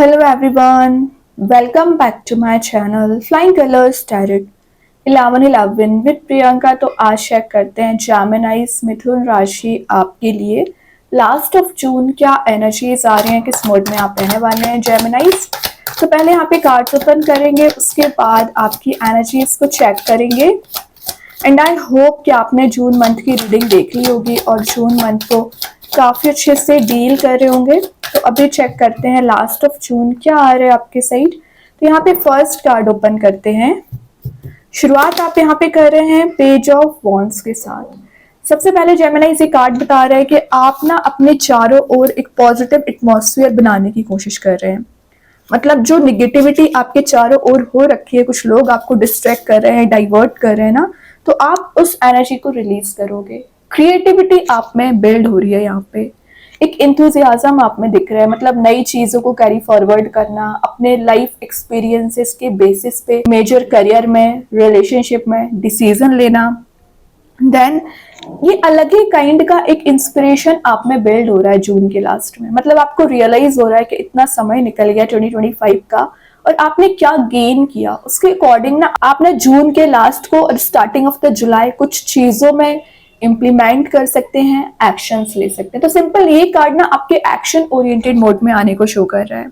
Hello everyone, welcome back to my channel Flying Colors Tarot 1111 with Priyanka. तो आज check करते हैं जेमिनाइज मिथुन राशि आपके लिए लास्ट ऑफ जून क्या एनर्जीज आ रही हैं, किस मोड में आप रहने वाले हैं जेमिनाइज। तो पहले यहाँ पे कार्ड ओपन करेंगे, उसके बाद आपकी एनर्जीज को चेक करेंगे एंड आई होप कि आपने जून मंथ की रीडिंग देख ली होगी और जून मंथ को काफ़ी अच्छे से डील कर रहे होंगे। तो अभी चेक करते हैं लास्ट ऑफ जून क्या आ रहा है आपके साइड। तो यहाँ पे फर्स्ट कार्ड ओपन करते हैं। शुरुआत आप यहाँ पे कर रहे हैं पेज ऑफ वॉन्ड्स के साथ। सबसे पहले जेमिनाई ये कार्ड बता रहा है कि आप ना अपने चारों ओर एक पॉजिटिव एटमॉस्फेयर बनाने की कोशिश कर रहे हैं। मतलब जो निगेटिविटी आपके चारों ओर हो रखी है, कुछ लोग आपको डिस्ट्रैक्ट कर रहे हैं, डाइवर्ट कर रहे हैं ना, तो आप उस एनर्जी को रिलीज करोगे। क्रिएटिविटी आप में बिल्ड हो रही है, यहाँ पे एक इंथुजियाज्म आप में दिख रहा है। मतलब नई चीजों को कैरी फॉरवर्ड करना, अपने लाइफ एक्सपीरियंसेस के बेसिस पे मेजर करियर में, रिलेशनशिप में डिसीजन लेना। देन ये अलग ही काइंड का एक इंस्पिरेशन आप में बिल्ड हो रहा है जून के लास्ट में। मतलब आपको रियलाइज हो रहा है कि इतना समय निकल गया 2025 का और आपने क्या गेन किया, उसके अकॉर्डिंग ना आपने जून के लास्ट को और स्टार्टिंग ऑफ द जुलाई कुछ चीजों में इम्प्लीमेंट कर सकते हैं, एक्शंस ले सकते हैं। तो सिंपल ये कार्ड ना आपके एक्शन ओरिएंटेड मोड में आने को शो कर रहा है,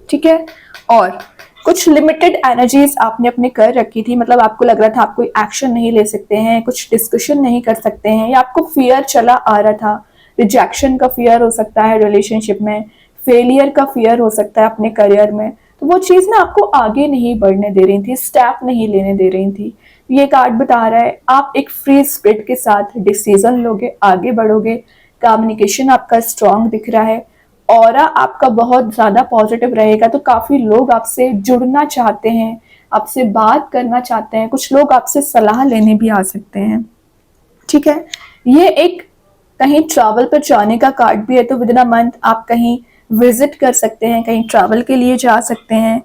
ठीक है। और कुछ लिमिटेड एनर्जीज आपने अपने कर रखी थी, मतलब आपको लग रहा था आप कोई एक्शन नहीं ले सकते हैं, कुछ डिस्कशन नहीं कर सकते हैं, या आपको फियर चला आ रहा था। रिजेक्शन का फियर हो सकता है रिलेशनशिप में, फेलियर का फियर हो सकता है अपने करियर में। तो वो चीज़ ना आपको आगे नहीं बढ़ने दे रही थी, स्टेप नहीं लेने दे रही थी। ये कार्ड बता रहा है आप एक फ्री स्पिरिट के साथ डिसीजन लोगे, आगे बढ़ोगे। कम्युनिकेशन आपका स्ट्रांग दिख रहा है, ऑरा आपका बहुत ज़्यादा पॉजिटिव रहेगा। तो काफ़ी लोग आपसे जुड़ना चाहते हैं, आपसे बात करना चाहते हैं, कुछ लोग आपसे सलाह लेने भी आ सकते हैं, ठीक है। ये एक कहीं ट्रैवल पर जाने का कार्ड भी है, तो विद इन अ मंथ आप कहीं विजिट कर सकते हैं, कहीं ट्रैवल के लिए जा सकते हैं।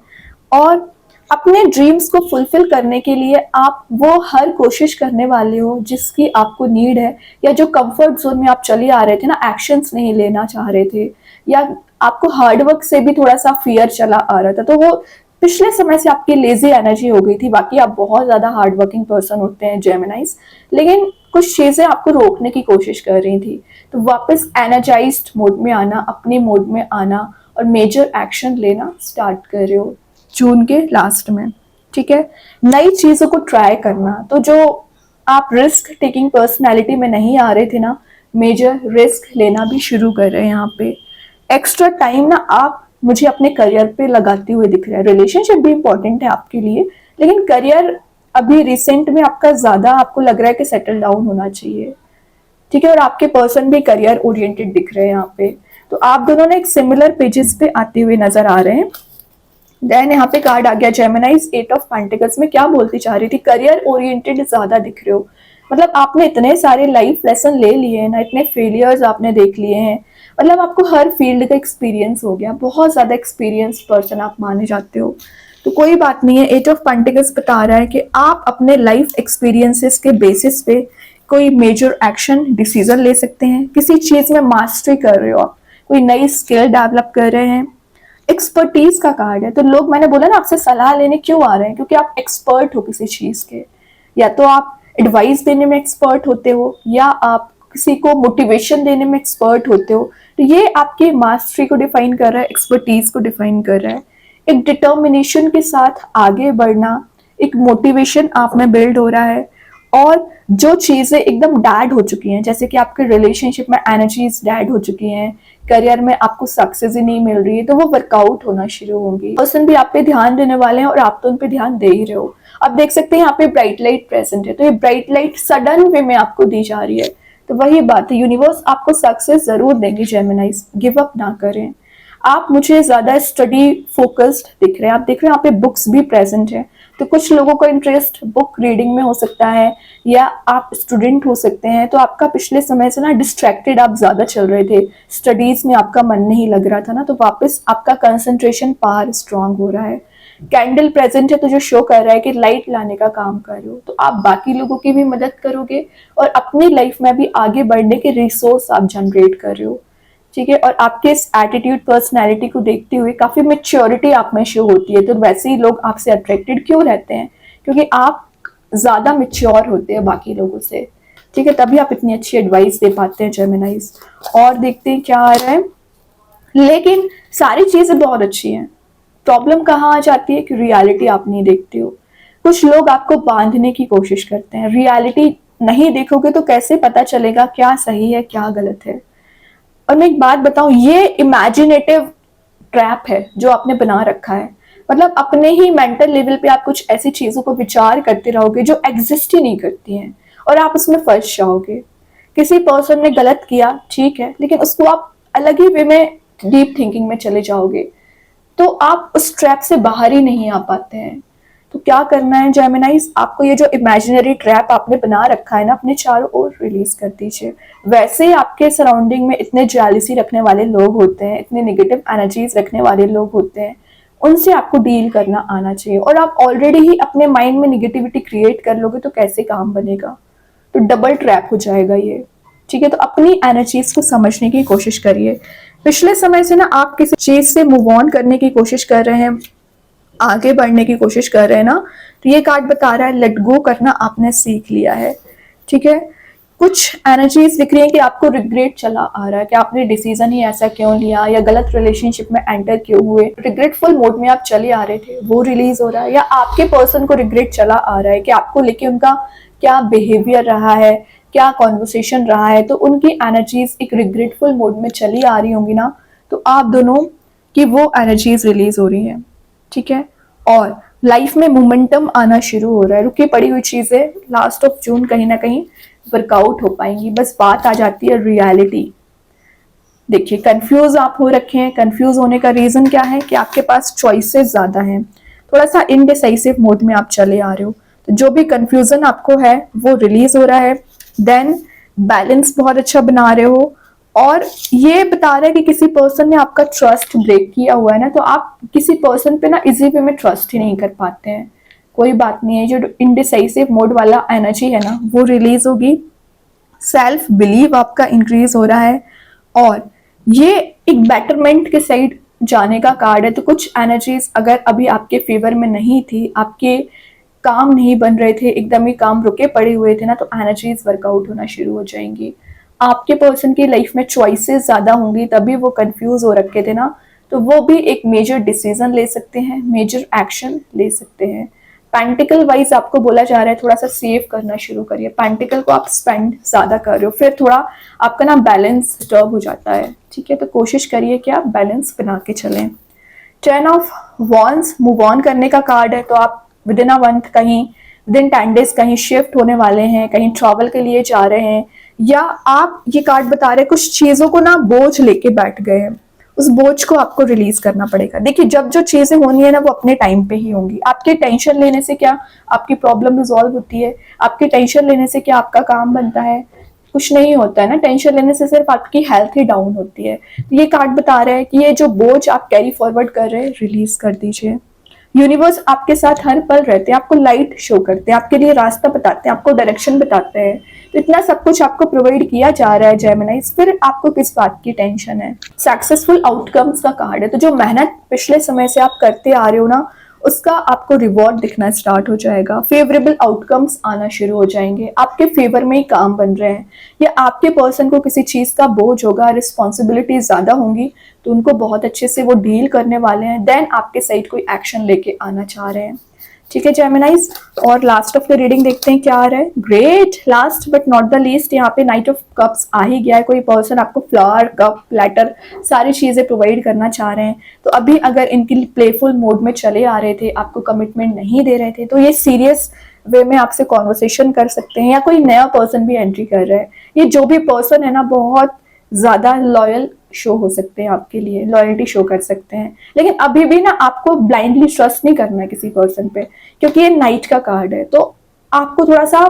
और अपने ड्रीम्स को फुलफिल करने के लिए आप वो हर कोशिश करने वाले हो जिसकी आपको नीड है, या जो कंफर्ट जोन में आप चले आ रहे थे ना, एक्शंस नहीं लेना चाह रहे थे, या आपको हार्डवर्क से भी थोड़ा सा फियर चला आ रहा था, तो वो पिछले समय से आपकी लेजी एनर्जी हो गई थी। बाकी आप बहुत ज़्यादा हार्ड वर्किंग पर्सन होते हैं जेमिनाइज, लेकिन कुछ चीज़ें आपको रोकने की कोशिश कर रही थी। तो वापस एनर्जाइज्ड मोड में आना, अपने मोड में आना और मेजर एक्शन लेना स्टार्ट कर रहे हो जून के लास्ट में, ठीक है। नई चीज़ों को ट्राई करना, तो जो आप रिस्क टेकिंग पर्सनैलिटी में नहीं आ रहे थे ना, मेजर रिस्क लेना भी शुरू कर रहे हैं। यहाँ पे एक्स्ट्रा टाइम ना आप मुझे अपने करियर पे लगाते हुए दिख रहा है। रिलेशनशिप भी इंपॉर्टेंट है आपके लिए, लेकिन करियर अभी रिसेंट में आपका ज़्यादा आपको लग रहा है कि सेटल डाउन होना चाहिए, ठीक है। और आपके पर्सन भी करियर ओरिएंटेड दिख रहे हैं यहाँ पे। तो आप दोनों ने एक सिमिलर पेजेस पे आते हुए नजर आ रहे हैं। देन यहाँ पे कार्ड आ गया जेमिनाइज 8 ऑफ पेंटिकल्स में क्या बोलती चाह रही थी, करियर ओरिएंटेड ज्यादा दिख रहे हो। मतलब आपने इतने सारे लाइफ लेसन ले लिए हैं ना, इतने फेलियर्स आपने देख लिए हैं, मतलब आपको हर फील्ड का एक्सपीरियंस हो गया, बहुत ज्यादा एक्सपीरियंस पर्सन आप माने जाते हो। तो कोई बात नहीं है, 8 ऑफ पेंटिकल्स बता रहा है कि आप अपने लाइफ एक्सपीरियंसेस के बेसिस पे कोई मेजर एक्शन डिसीजन ले सकते हैं। किसी चीज में मास्टरी कर रहे हो आप, कोई नई स्किल डेवलप कर रहे हैं। एक्सपर्टीज का कार्ड है, तो लोग, मैंने बोला ना, आपसे सलाह लेने क्यों आ रहे हैं, क्योंकि आप एक्सपर्ट हो किसी चीज के। या तो आप एडवाइस देने में एक्सपर्ट होते हो, या आप किसी को मोटिवेशन देने में एक्सपर्ट होते हो। तो ये आपके मास्टरी को डिफाइन कर रहा है, एक्सपर्टीज को डिफाइन कर रहा है। एक डिटर्मिनेशन के साथ आगे बढ़ना, एक मोटिवेशन आप में बिल्ड हो रहा है। और जो चीज़ें एकदम डैड हो चुकी हैं, जैसे कि आपके रिलेशनशिप में एनर्जीज डैड हो चुकी हैं, करियर में आपको सक्सेस ही नहीं मिल रही है, तो वो वर्कआउट होना शुरू होंगी। पर्सन भी आप पे ध्यान देने वाले हैं और आप तो उन पे ध्यान दे ही रहे हो। आप देख सकते हैं यहाँ पे ब्राइट लाइट प्रेजेंट है, तो ये ब्राइट लाइट सडन वे में आपको दी जा रही है। तो वही बात है, यूनिवर्स आपको सक्सेस जरूर देंगे जेमिनाइज, गिव अप ना करें। आप मुझे ज्यादा स्टडी फोकस्ड दिख रहे हैं। आप देख रहे हैं यहाँ पे बुक्स भी प्रेजेंट है, तो कुछ लोगों का इंटरेस्ट बुक रीडिंग में हो सकता है, या आप स्टूडेंट हो सकते हैं। तो आपका पिछले समय से ना डिस्ट्रैक्टेड आप ज्यादा चल रहे थे, स्टडीज में आपका मन नहीं लग रहा था ना, तो वापस आपका कंसंट्रेशन पावर स्ट्रांग हो रहा है। कैंडल प्रेजेंट है, तो जो शो कर रहा है कि लाइट लाने का काम कर रहे हो, तो आप बाकी लोगों की भी मदद करोगे और अपनी लाइफ में भी आगे बढ़ने के रिसोर्स आप जनरेट कर रहे हो। ठीक है, और आपके इस एटीट्यूड पर्सनैलिटी को देखते हुए काफ़ी मेच्योरिटी आप में शो होती है, तो वैसे ही लोग आपसे अट्रैक्टेड क्यों रहते हैं, क्योंकि आप ज़्यादा मेच्योर होते हैं बाकी लोगों से, ठीक है, तभी आप इतनी अच्छी एडवाइस दे पाते हैं जेमिनाइज। और देखते हैं क्या आ रहा है। लेकिन सारी चीज़ें बहुत अच्छी हैं, प्रॉब्लम कहाँ आ जाती है कि रियलिटी आप नहीं देखते हो। कुछ लोग आपको बांधने की कोशिश करते हैं, रियलिटी नहीं देखोगे तो कैसे पता चलेगा क्या सही है क्या गलत है। और मैं एक बात बताऊं, ये इमेजिनेटिव ट्रैप है जो आपने बना रखा है। मतलब अपने ही मेंटल लेवल पे आप कुछ ऐसी चीजों को विचार करते रहोगे जो एग्जिस्ट ही नहीं करती हैं, और आप उसमें फंस जाओगे। किसी पर्सन ने गलत किया, ठीक है, लेकिन उसको आप अलग ही वे में डीप थिंकिंग में चले जाओगे, तो आप उस ट्रैप से बाहर ही नहीं आ पाते हैं। तो क्या करना है जेमिनाइज, आपको ये जो इमेजिनरी ट्रैप आपने बना रखा है ना, अपने चारों ओर रिलीज कर दीजिए। वैसे ही आपके सराउंडिंग में इतने जेलिसी रखने वाले लोग होते हैं, इतने नेगेटिव एनर्जीज रखने वाले लोग होते हैं, उनसे आपको डील करना आना चाहिए। और आप ऑलरेडी ही अपने माइंड में निगेटिविटी क्रिएट कर लोगे तो कैसे काम बनेगा, तो डबल ट्रैप हो जाएगा ये, ठीक है। तो अपनी एनर्जीज को समझने की कोशिश करिए। पिछले समय से ना आप किसी चीज से मूव ऑन करने की कोशिश कर रहे हैं, आगे बढ़ने की कोशिश कर रहे हैं ना, तो ये कार्ड बता रहा है लेट गो करना आपने सीख लिया है, ठीक है। कुछ एनर्जीज दिख रही है कि आपको रिग्रेट चला आ रहा है कि आपने डिसीजन ही ऐसा क्यों लिया, या गलत रिलेशनशिप में एंटर क्यों हुए, रिग्रेटफुल मोड में आप चले आ रहे थे, वो रिलीज हो रहा है। या आपके पर्सन को रिग्रेट चला आ रहा है कि आपको लेके उनका क्या बिहेवियर रहा है, क्या कॉन्वर्सेशन रहा है, तो उनकी एनर्जीज एक रिग्रेटफुल मोड में चली आ रही होंगी ना, तो आप दोनों की वो एनर्जीज रिलीज हो रही हैं, ठीक है। और लाइफ में मोमेंटम आना शुरू हो रहा है, रुकी पड़ी हुई चीजें लास्ट ऑफ जून कहीं ना कहीं वर्कआउट हो पाएंगी। बस बात आ जाती है रियलिटी। देखिए, कंफ्यूज आप हो रखे हैं, कंफ्यूज होने का रीजन क्या है कि आपके पास चॉइसेस ज्यादा हैं, थोड़ा सा इनडिसाइसिव मोड में आप चले आ रहे हो, तो जो भी कंफ्यूजन आपको है वो रिलीज हो रहा है। देन बैलेंस बहुत अच्छा बना रहे हो, और ये बता रहा है कि किसी पर्सन ने आपका ट्रस्ट ब्रेक किया हुआ है ना, तो आप किसी पर्सन पे ना इजी वे में ट्रस्ट ही नहीं कर पाते हैं। कोई बात नहीं है, जो इनडिसाइसिव मोड वाला एनर्जी है ना वो रिलीज होगी, सेल्फ बिलीव आपका इंक्रीज हो रहा है, और ये एक बेटरमेंट के साइड जाने का कार्ड है। तो कुछ एनर्जीज अगर अभी आपके फेवर में नहीं थी, आपके काम नहीं बन रहे थे, एकदम ही काम रुके पड़े हुए थे ना, तो एनर्जीज वर्कआउट होना शुरू हो जाएंगी। आपके पर्सन की लाइफ में चॉइसेस ज्यादा होंगी, तभी वो कंफ्यूज हो रखे थे ना, तो वो भी एक मेजर डिसीजन ले सकते हैं, मेजर एक्शन ले सकते हैं। पेंटिकल वाइज आपको बोला जा रहा है थोड़ा सा सेव करना शुरू करिए, पेंटिकल को आप स्पेंड ज्यादा कर रहे हो, फिर थोड़ा आपका ना बैलेंस डिस्टर्ब हो जाता है, ठीक है। तो कोशिश करिए कि आप बैलेंस बना के चलें। 10 ऑफ वॉन्स मूव ऑन करने का कार्ड है, तो आप विद इन अ मंथ कहीं, विद इन 10 डेज कहीं शिफ्ट होने वाले हैं, कहीं ट्रैवल के लिए जा रहे हैं, या आप, ये कार्ड बता रहे हैं कुछ चीजों को ना बोझ लेके बैठ गए हैं, उस बोझ को आपको रिलीज करना पड़ेगा। देखिए, जब जो चीजें होनी है ना वो अपने टाइम पे ही होंगी। आपके टेंशन लेने से क्या आपकी प्रॉब्लम रिजॉल्व होती है, आपके टेंशन लेने से क्या आपका काम बनता है, कुछ नहीं होता है ना। टेंशन लेने से सिर्फ आपकी हेल्थ ही डाउन होती है। तो ये कार्ड बता रहा है कि ये जो बोझ आप कैरी फॉरवर्ड कर रहे हैं रिलीज कर दीजिए। यूनिवर्स आपके साथ हर पल रहते हैं, आपको लाइट शो करते हैं, आपके लिए रास्ता बताते हैं, आपको डायरेक्शन बताते हैं। तो इतना सब कुछ आपको प्रोवाइड किया जा रहा है जेमिनाइज, फिर आपको किस बात की टेंशन है। सक्सेसफुल आउटकम्स का कार्ड है, तो जो मेहनत पिछले समय से आप करते आ रहे हो ना, उसका आपको रिवॉर्ड दिखना स्टार्ट हो जाएगा, फेवरेबल आउटकम्स आना शुरू हो जाएंगे, आपके फेवर में ही काम बन रहे हैं, या आपके पर्सन को किसी चीज का बोझ होगा, रिस्पॉन्सिबिलिटी ज्यादा होंगी, तो उनको बहुत अच्छे से वो डील करने वाले हैं। देन आपके साइड कोई एक्शन लेके आना चाह रहे हैं, ठीक है जेमिनाइज। और लास्ट ऑफ द रीडिंग देखते हैं क्या आ रहा है। Great, last but not the least, यहाँ पे नाइट ऑफ कप्स आ ही गया है। कोई पर्सन आपको फ्लावर, कप, प्लेटर, सारी चीजें प्रोवाइड करना चाह रहे हैं। तो अभी अगर इनकी प्लेफुल मोड में चले आ रहे थे, आपको कमिटमेंट नहीं दे रहे थे, तो ये सीरियस वे में आपसे कॉन्वर्सेशन कर सकते हैं, या कोई नया पर्सन भी एंट्री कर रहा है। ये जो भी पर्सन है ना बहुत ज्यादा लॉयल शो हो सकते हैं आपके लिए, लॉयल्टी शो कर सकते हैं। लेकिन अभी भी ना आपको ब्लाइंडली ट्रस्ट नहीं करना है किसी पर्सन पे, क्योंकि ये नाइट का कार्ड है। तो आपको थोड़ा सा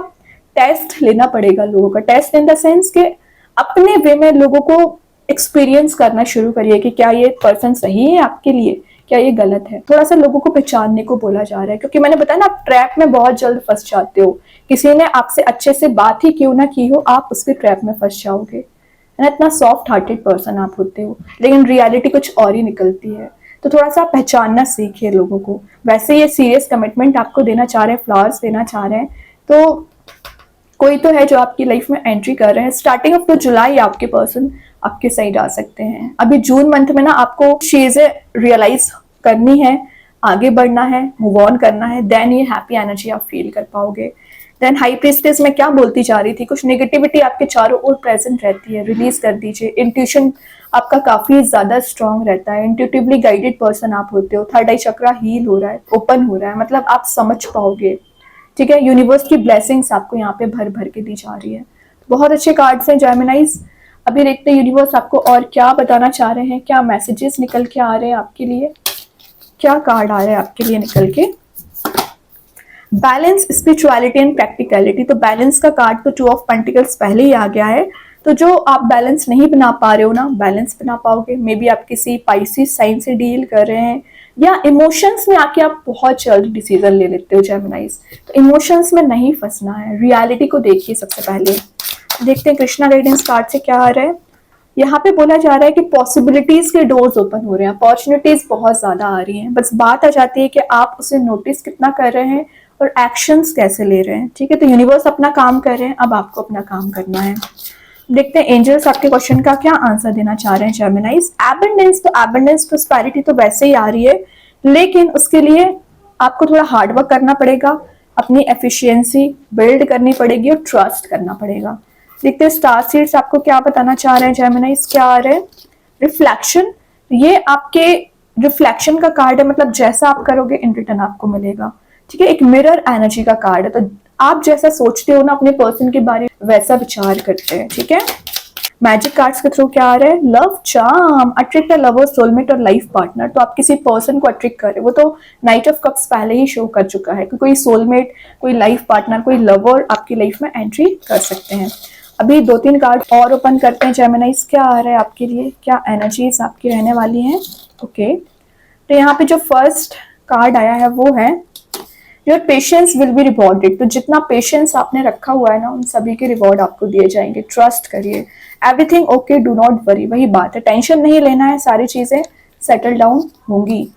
टेस्ट लेना पड़ेगा लोगों का, टेस्ट इन द सेंस के अपने वे में लोगों को एक्सपीरियंस करना शुरू करिए कि क्या ये पर्सन सही है आपके लिए, क्या ये गलत है। थोड़ा सा लोगों को पहचानने को बोला जा रहा है, क्योंकि मैंने बताया ना आप ट्रैप में बहुत जल्द फंस जाते हो। किसी ने आपसे अच्छे से बात ही क्यों ना की हो, आप उसके ट्रैप में फंस जाओगे। ना, इतना सॉफ्ट हार्टेड पर्सन आप होते हो, लेकिन रियलिटी कुछ और ही निकलती है। तो थोड़ा सा पहचानना सीखिए लोगों को। वैसे ये सीरियस कमिटमेंट आपको देना चाह रहे हैं, फ्लावर्स देना चाह रहे हैं, तो कोई तो है जो आपकी लाइफ में एंट्री कर रहे हैं। स्टार्टिंग ऑफ द जुलाई आपके पर्सन आपके साइड आ सकते हैं। अभी जून मंथ में ना आपको चीजें रियलाइज करनी है, आगे बढ़ना है, मूव ऑन करना है, देन ये हैप्पी एनर्जी आप फील कर पाओगे। देन हाई प्रीस्टेस में क्या बोलती जा रही थी, कुछ नेगेटिविटी आपके चारों ओर प्रेजेंट रहती है, रिलीज कर दीजिए। इंट्यूशन आपका काफी ज्यादा स्ट्रांग रहता है, इंट्यूटिवली गाइडेड पर्सन आप होते हो। थर्ड आई चक्रा हील हो रहा है, ओपन हो रहा है, मतलब आप समझ पाओगे। ठीक है, यूनिवर्स की ब्लेसिंग्स आपको यहाँ पे भर भर के दी जा रही है। बहुत अच्छे कार्ड्स हैं जेमिनाइज। अभी देखते हैं यूनिवर्स आपको और क्या बताना चाह रहे हैं, क्या मैसेजेस निकल के आ रहे हैं आपके लिए, क्या कार्ड आ रहे हैं आपके लिए निकल के। Balance, spirituality and practicality. तो बैलेंस का कार्ड तो 2 ऑफ पेंटिकल्स पहले ही आ गया है। तो जो आप बैलेंस नहीं बना पा रहे हो ना, बैलेंस बना पाओगे। मे बी आप किसी पाइसिस साइन से डील कर रहे हैं, या इमोशंस में आके आप बहुत जल्द डिसीजन ले लेते हो जेमिनाइज। तो इमोशंस में नहीं फंसना है, रियलिटी को देखिए सबसे पहले। देखते हैं कृष्णा गाइडेंस कार्ड से क्या आ रहा है। यहाँ पे बोला जा रहा है कि पॉसिबिलिटीज के डोर्स ओपन हो रहे हैं, अपॉर्चुनिटीज बहुत ज्यादा आ रही हैं। बस बात आ जाती है कि आप उसे नोटिस कितना कर रहे हैं और एक्शंस कैसे ले रहे हैं। ठीक है, तो यूनिवर्स अपना काम कर रहे हैं, अब आपको अपना काम करना है। देखते हैं एंजल्स आपके क्वेश्चन का क्या आंसर देना चाह रहे हैं जेमिनाइज। एबंडेंस, तो एबंडेंस प्रोस्पेरिटी तो वैसे ही आ रही है, लेकिन उसके लिए आपको थोड़ा हार्डवर्क करना पड़ेगा, अपनी एफिशिएंसी बिल्ड करनी पड़ेगी और ट्रस्ट करना पड़ेगा। देखते हैं स्टार सीड्स आपको क्या बताना चाह रहे हैं जेमिनाइज। क्या आ रहे हैं, रिफ्लेक्शन। ये आपके रिफ्लेक्शन का कार्ड है, मतलब जैसा आप करोगे इन रिटर्न आपको मिलेगा। ठीक है, एक मिरर एनर्जी का कार्ड है, तो आप जैसा सोचते हो ना अपने पर्सन के बारे में, वैसा विचार करते हैं। ठीक है, मैजिक कार्ड्स के थ्रू क्या आ रहा है, love charm, attract a lover, soulmate और लाइफ पार्टनर। तो आप किसी पर्सन को अट्रैक्ट कर रहे हो, वो तो नाइट ऑफ कप्स पहले ही शो कर चुका है कि कोई सोलमेट, कोई लाइफ पार्टनर, कोई लवर आपकी लाइफ में एंट्री कर सकते हैं। अभी 2-3 कार्ड और ओपन करते हैं जेमिनाइज। क्या आ रहा है आपके लिए, क्या एनर्जीज आपकी रहने वाली हैं। ओके, तो यहाँ पे जो फर्स्ट कार्ड आया है वो है your patience will be rewarded. तो जितना पेशेंस आपने रखा हुआ है ना, उन सभी के रिवॉर्ड आपको दिए जाएंगे। ट्रस्ट करिए, everything okay, do not worry. वही बात है, टेंशन नहीं लेना है, सारी चीजें सेटल डाउन होंगी।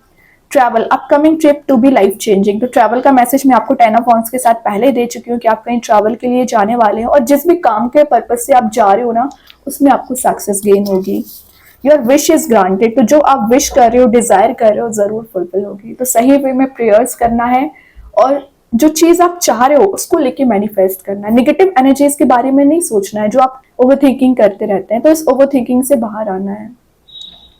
Travel, upcoming trip to be life changing. तो ट्रैवल का मैसेज मैं आपको 10 ऑफ वॉन्ड्स के साथ पहले दे चुकी हूँ कि आप कहीं ट्रैवल के लिए जाने वाले हैं, और जिस भी काम के पर्पज से आप जा रहे हो ना, उसमें आपको सक्सेस गेन होगी। Your wish is granted. तो जो आप विश कर रहे हो, डिजायर कर रहे हो, जरूर फुलफिल होगी। तो सही वे में प्रेयर्स करना है, और जो चीज आप चाह रहे हो उसको लेके मैनिफेस्ट करना है। नेगेटिव एनर्जीज के बारे में नहीं सोचना है, जो आप ओवरथिंकिंग करते रहते हैं, तो इस ओवरथिंकिंग से बाहर आना है।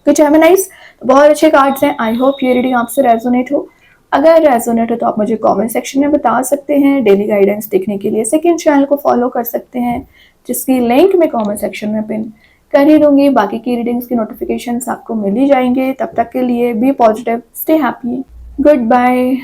तो जेमिनाइज, बहुत अच्छे कार्ड्स हैं। आई होप ये रीडिंग आपसे रेजोनेट हो। अगर रेजोनेट हो तो आप मुझे कमेंट सेक्शन में बता सकते हैं। डेली गाइडेंस देखने के लिए सेकंड चैनल को फॉलो कर सकते हैं, जिसकी लिंक मैं कमेंट सेक्शन में पिन कर ही दूंगी। बाकी की रीडिंग्स की नोटिफिकेशंस आपको मिल ही जाएंगे। तब तक के लिए be positive, stay happy, good bye.